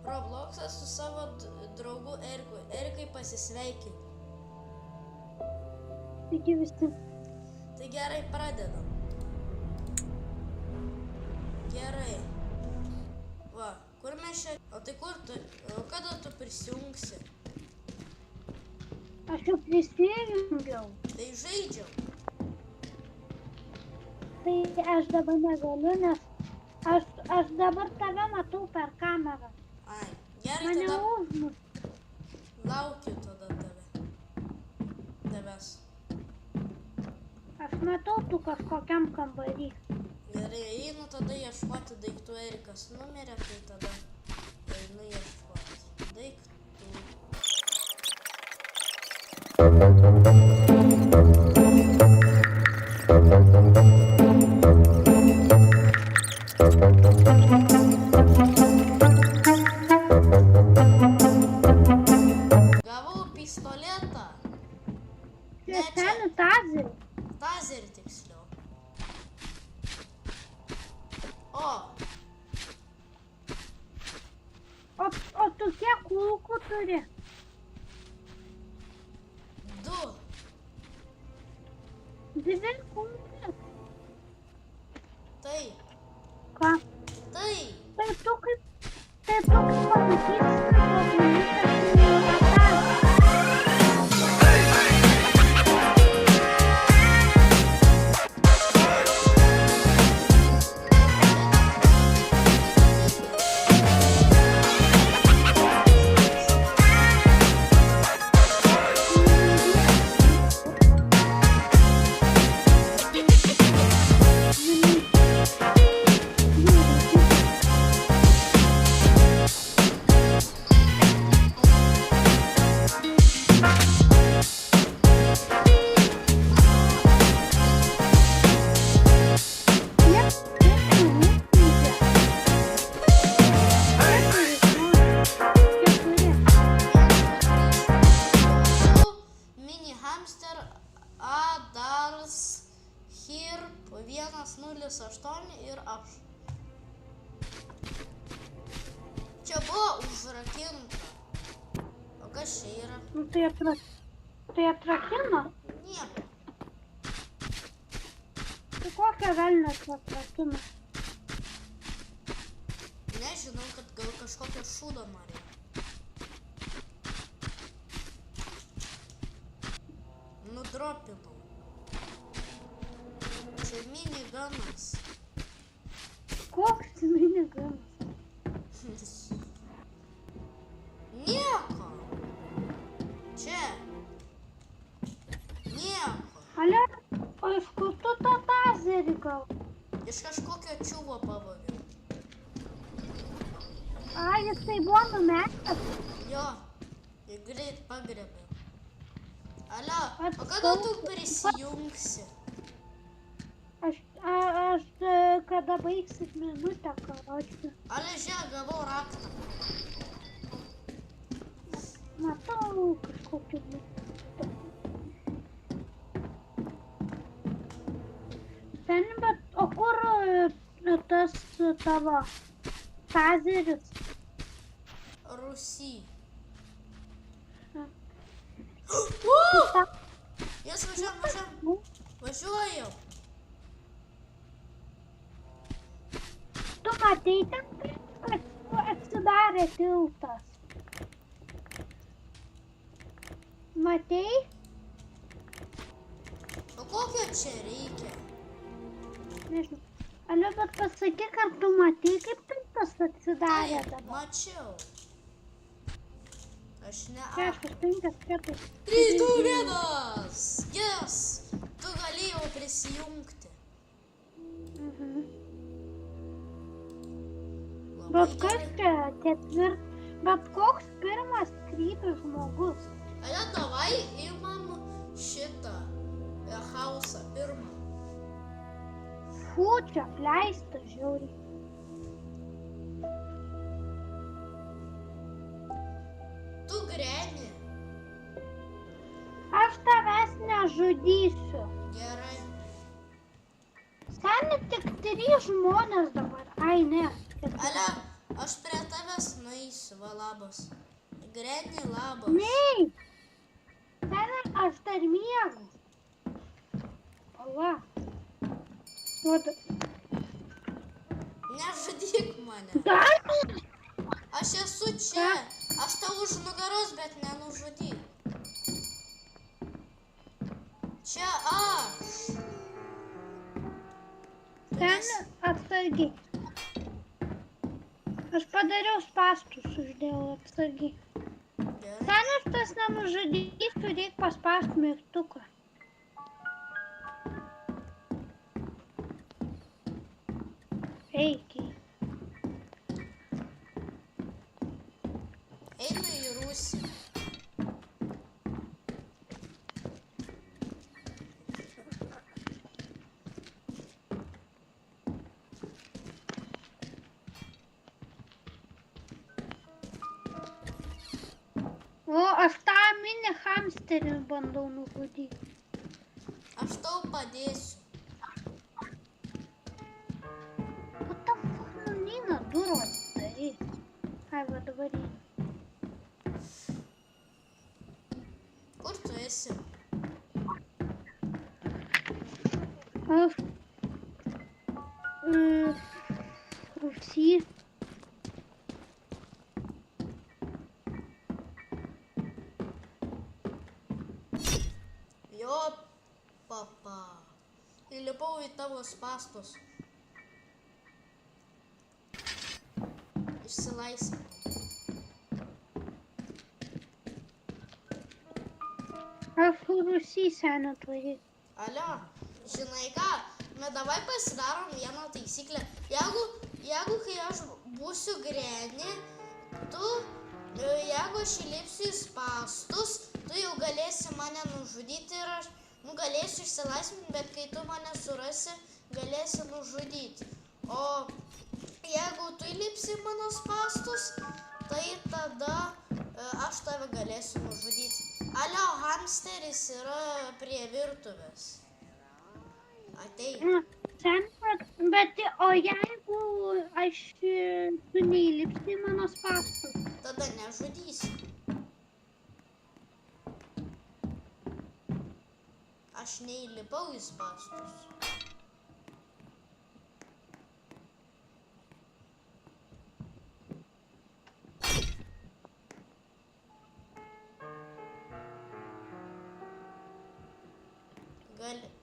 Robloxas su savo draugu Eriku. Erikai pasisveikini. Sveiki visi. Tai gerai, pradedam. Gerai. Va, kur mes čia? O tai kur tu? O kada tu prisijungsi? Aš jau prisijungiau. Tai žaidžiam. Tai aš dabar negaliu, nes aš dabar tave matau per kamerą. Ai, gerai, Mane tada užmušė. laukiu tada tavęs. Aš matau tu kažkokiam kambarį. Gerai, einu tada ieškoti daiktų. Erikas numirė, tai tada einu ieškoti daiktų. Gavau pistoletą. Čia senų tazerį. Tazerį tiksliau. O, O tu kiek kulkų turi? 2. Dvi kulkės. Tai, Ką? tai. Tai tu kaip pamatysi, kad padarytas Mini hamster Adars Hir 108 ir aš. Čia buvo užrakinta. O kas čia yra? Nu, tai atrakino? Nieko. Tai kokią velnę tu atrakino? Nežinau, kad gal kažkokio šūdo norėjo. Nudropinau. Čia miniganas. Koks miniganas? Nieko. Čia. Nieko. Ale, o iš kur tu tą tazerį gal? Iš kažkokio čiuvo pavogiau. A, jisai buvo numetęs. Jo, jį greit pagrėbiau. Alio, o kada tu prisijungsi? Aš kada baigsit minutę, karočiui. Ale, žiūrėk, gavau raktą. Matau kažkokį minutę. Seni, bet o kur tas tavo tazeris? Rusy. Ta- Jas važiuojam. Važiuojam. Tu matei ten, kad atsidarė tiltas? Matei? O kokio čia reikia? Nežinau. Ale, bet pasakyk, ar tu matei, kaip tiltas atsidarė dabar? Mačiau. Aš ne. 6, 5, 4. 3, 2, 1. Yes. Tu galėjau prisijungti. Bet kas čia bet koks pirmas krypis žmogus? Ale, davai imam šitą hausą pirmą. Fū, čia apleista žiauriai. Tu greni. Aš tavęs nežudysiu. Gerai. Seni tik 3 žmonės dabar. Ai, ne. Ale, Aš prie tavęs nueisiu, va labas. Granny, labas. Nei. Ten aš dar miegu. Ola. Duoda. Nežudyk mane. Dar? Aš esu čia. Aš tau už nugaros, bet nenužudyk. Čia aš. Ten atsargiai. Aš padariau spastus, uždėjau atsargiai. Gerai. Ten aš tas nenužudysiu, reik paspausti mygtuką. Reikia. Einu į rūsį. O, aš tą mini hamsterį bandau nužudyti. Aš tau padėsiu. What the fuck, nu neina durų atidaryti. Ai, va dabar eina. Kur tu esi? Aš... Rūsy. Jo, papa. Įlipau į tavo spastus. Išsilaisvinau. Aš rūsy senę tvaryti. Alio, žinai ką, davai pasidarom vieną taisyklę. Jeigu kai aš būsiu Granny, jeigu aš įlipsiu į spastus, tu jau galėsi mane nužudyti ir aš galėsiu išsilaisvinti, bet kai tu mane surasi, galėsi nužudyti. O jeigu tu įlipsi į mano spastus, tai tada aš tave galėsiu nužudyti. Alio, hamsteris yra prie virtuvės. Ateik. Sen, bet o jeigu aš tu neįlipsi į mano spastus? Tada nežudysi. Aš neįlipau į spastus.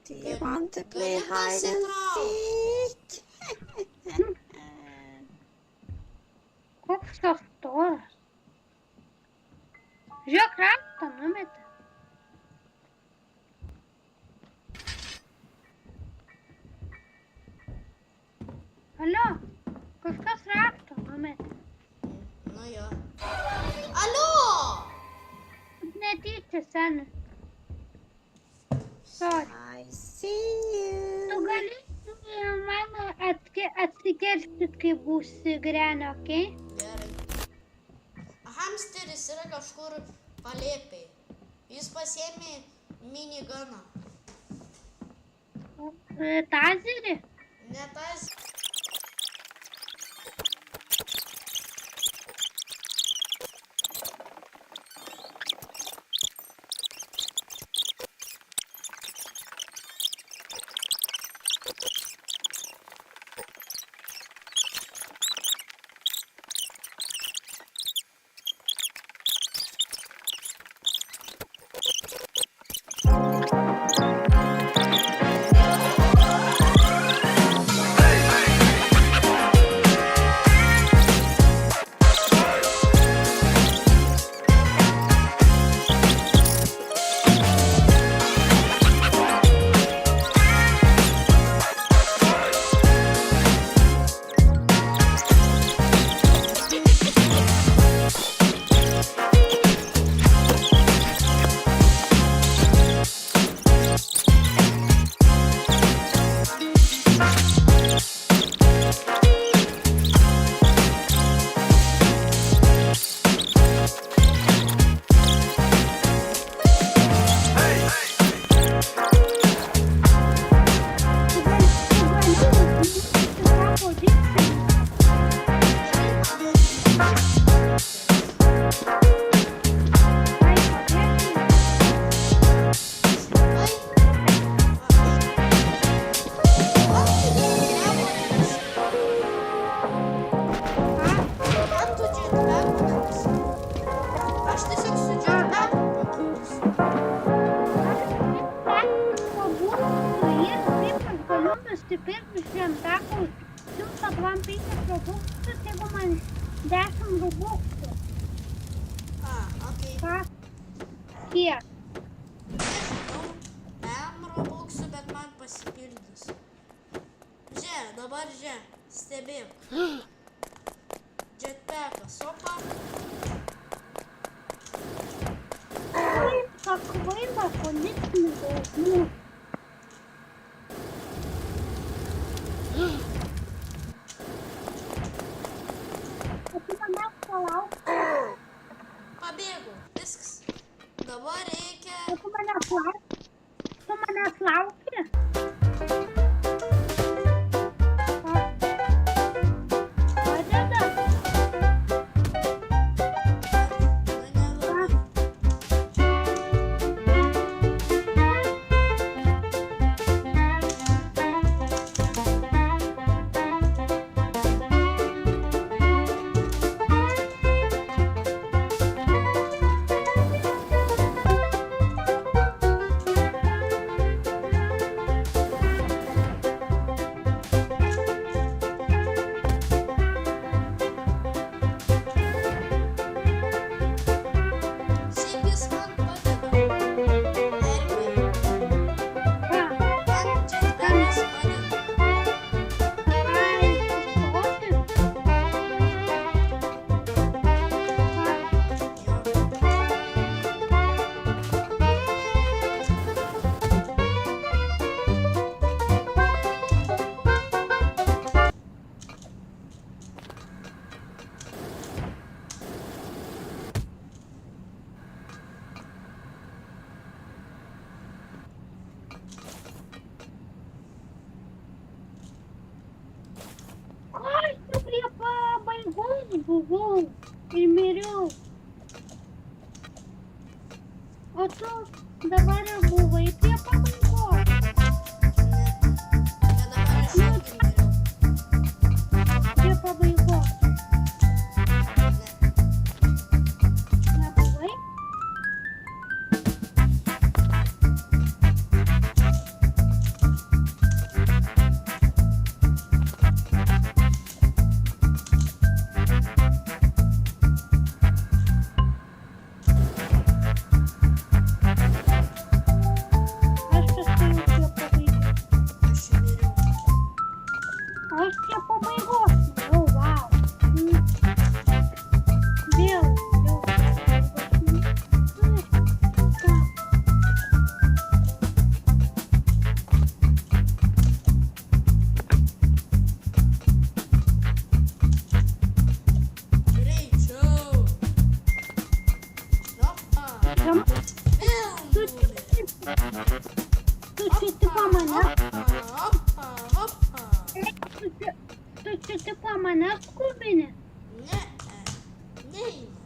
Do you want to play Gali hide and pasitraukt. seek? Koks tas storas? Žiūrėk, raktą numetė. Alio, kažkas raktą numetė. Nu jo. Alio! Netyčia, seni. Sorry. I see Tu you. gali mano atsikeršti, kai būsi Granny, okei? Gerai. Hamsteris yra kažkur palėpiai. Jis pasiėmė miniganą. Tazerį? Ne tas. nusipirksiu šventakų 125 robuksus, jeigu man 10 robuksų. Okei. Ką? Kiek? Nežinau, robuksų, bet man pasipildys. Žiūrėk, dabar žiūrėk, stebėk. Jetpackas, opa. Kaip kvaila policininkas mūsų. O tu manęs palauk. Pabėgau, viskas. Dabar reikia... O tu manęs lauk. Tu manęs lauki. Padeda. Nu, nelabai. Šiaip jis man padeda. Ermė. Ką? Man jetpackas padeda. Ai, sustoti. Jo. Aš jau prie pabaigos buvau ir miriau. O tu dabar ir buvai prie pabaigos. Ne. Bet dabar aš irgi miriau. Prie pabaigos. Ne. Nebuvai? Aš esu jau prie pabaigos. Aš miriau. Aš prie pabaigos. O, vau. Vėl prie pabaigos. Ką? Greičiau. Opa. Kam- Vėl Tu numirė. čia tipo mane. Opa, opa. Tu čia tipo mane skubini. Ne. Neina.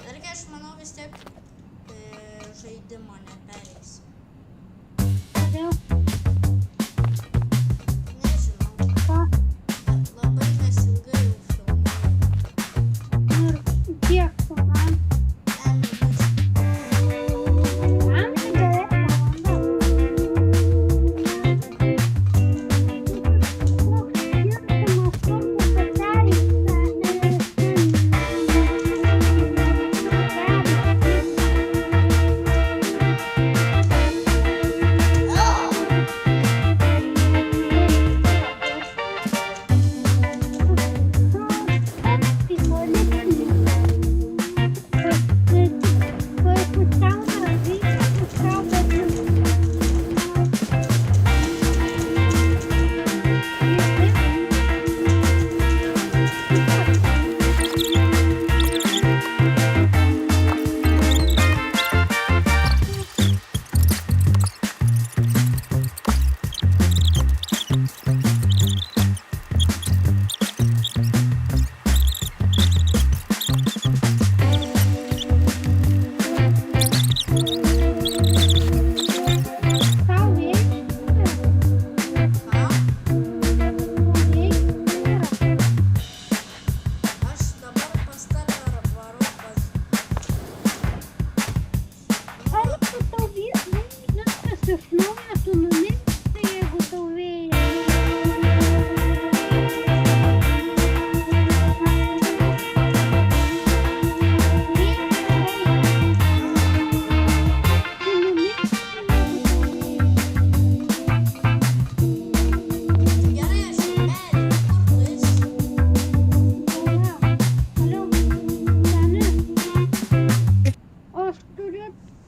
Irgi aš manau vis tiek žaidimo nepereisi. Kodėl? Nežinau. Ką? Labai nesilgai jau filmuoju. Ir kiek tu man? 10 minučių. Man beveik valanda. Koks skirtumas turbūt pateisina, Oh!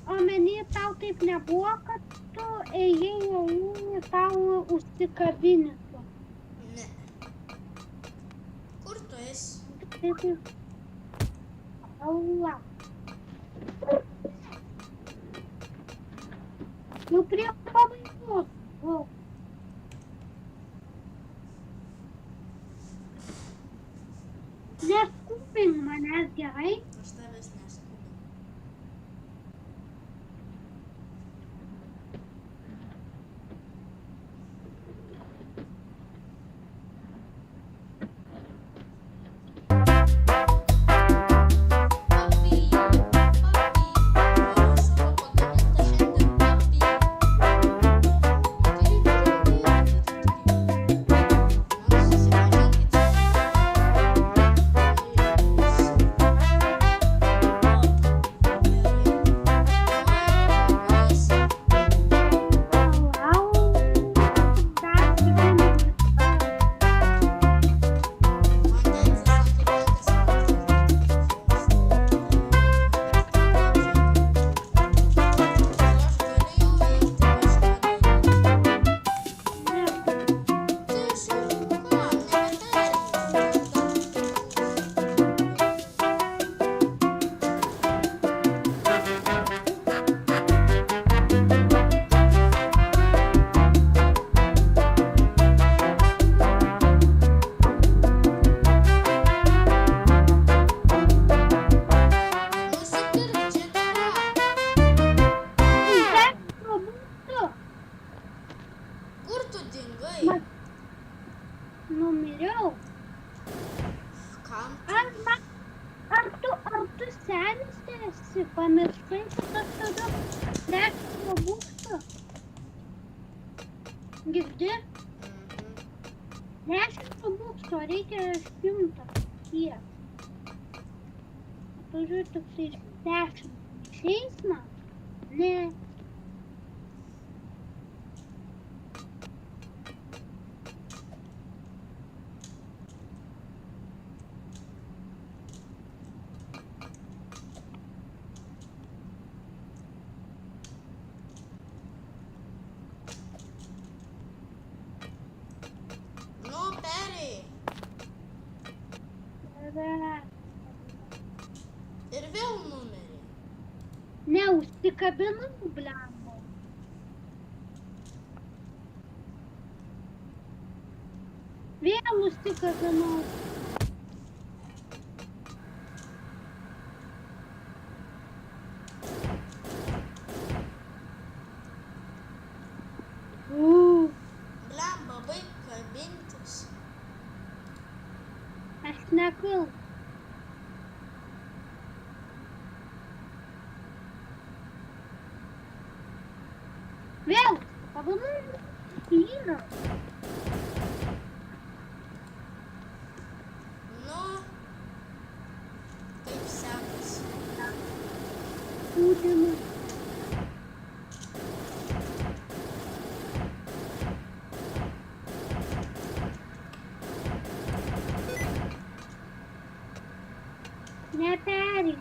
omeny tau taip nebuvo, kad tu ėjai tau užsikabinėtų. Ne. Kur tu esi? Taip, Allah. Nu prie pabaigos. Buvau. Neskubink manęs, gerai? Aš tavęs neskubinu. Papi, noriu savo pagamintą šiandien, papi. Man susipažinkite. Kur tu dingai? Numiriau. Kam? Ar tu senis esi? Pamiršai, kad aš tada trečio būsto? Girdi? Trečio būsto reikia 100. Kiek? Tu žiūrė toksai 10. Šiais man? Ne. Nu, perėjai. Ir vėl numerį. Neužsikabinau, blemba. Vėl užsikabinau. Blemba, baik kabintis. Aš nekil. Vėl, pabandau. Yra. Nu, kaip sekasi. Kūdinu. Neperi.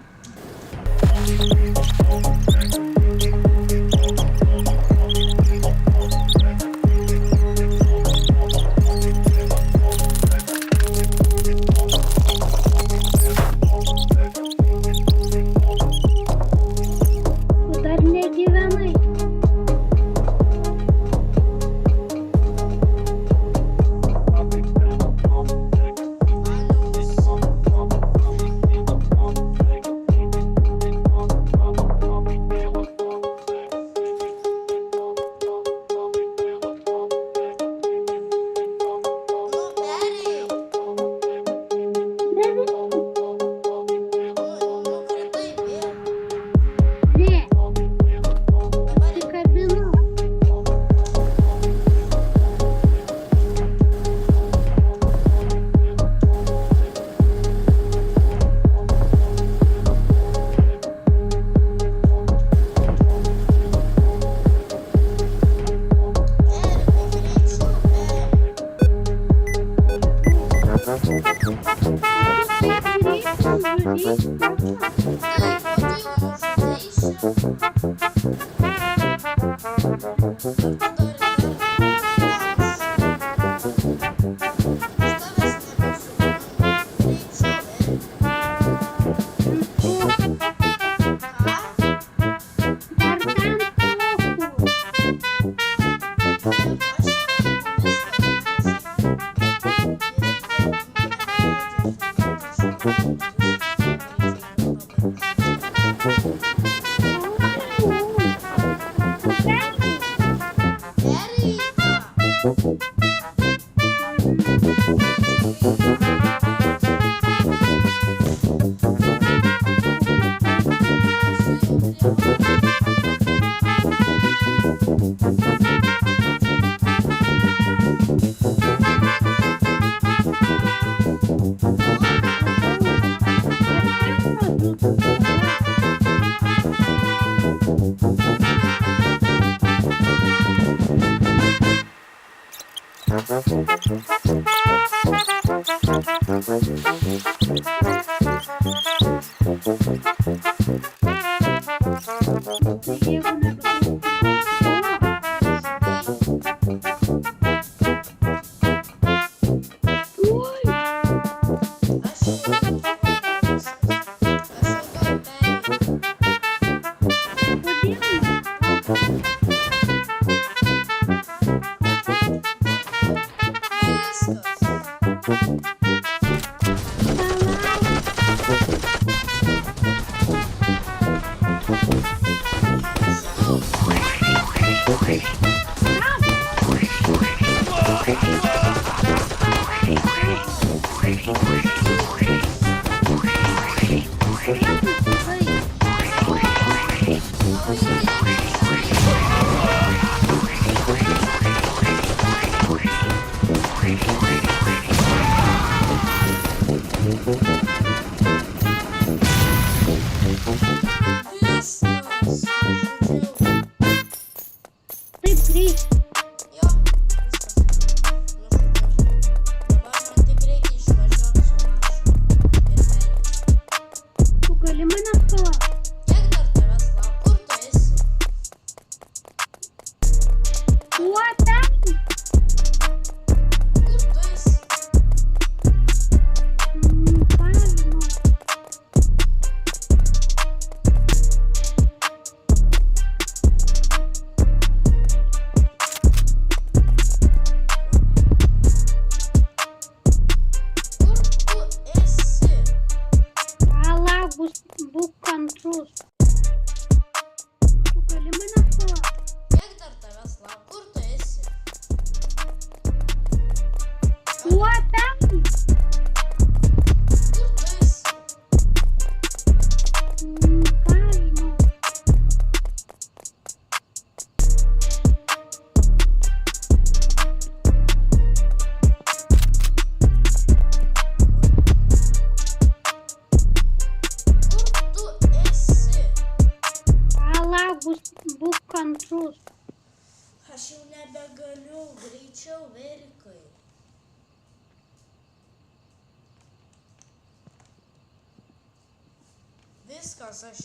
Viskas, aš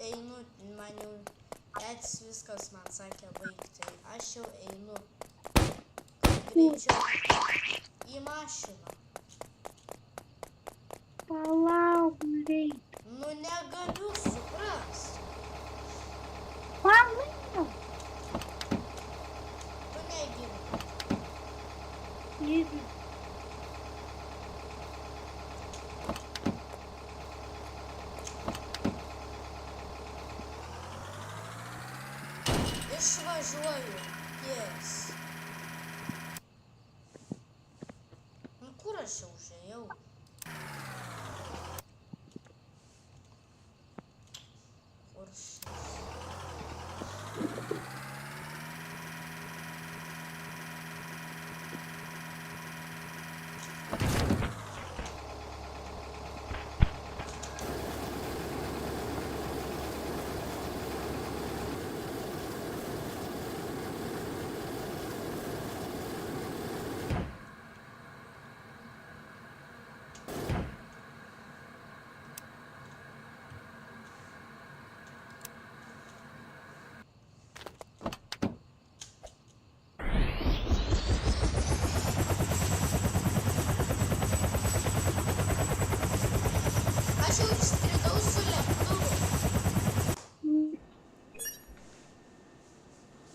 einu, man jau tėtis viskas man sakė baigti, tai aš jau einu greičiau į mašiną. Palauk, greit. Nu negaliu suprast. Palauk. Tu negini. Jėzus. Išvažiuoju. Yes. Nu kur aš jau užėjau? Kur šis? išskridau su lėktuvu.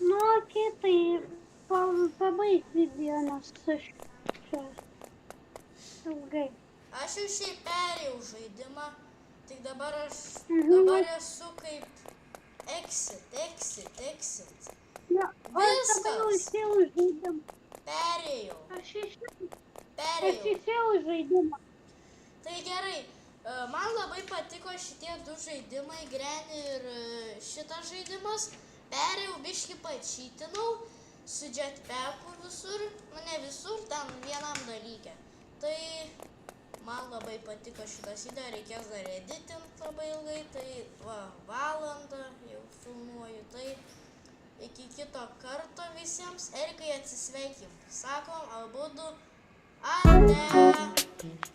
Nu, okei, tai pabaigti dienas su šios ilgai. Aš jau šiaip perėjau žaidimą, tik dabar Mhm. esu kaip exit. Na, o aš dabar jau Viskas. išėjau iš žaidimą. Perėjau. Aš Perėjau. išėjau iš žaidimą. Tai gerai, man labai patiko šitie du žaidimai, Granny ir šitas žaidimas. Perėjau biškį pačytinau su jetpacku visur, nu ne visur, ten vienam dalyke. Tai man labai patiko šitas video, reikės dar editint labai ilgai, tai va, valandą jau filmuoju. Tai iki kito karto visiems, Erikai atsisveikim. Sakom, abudu, ate.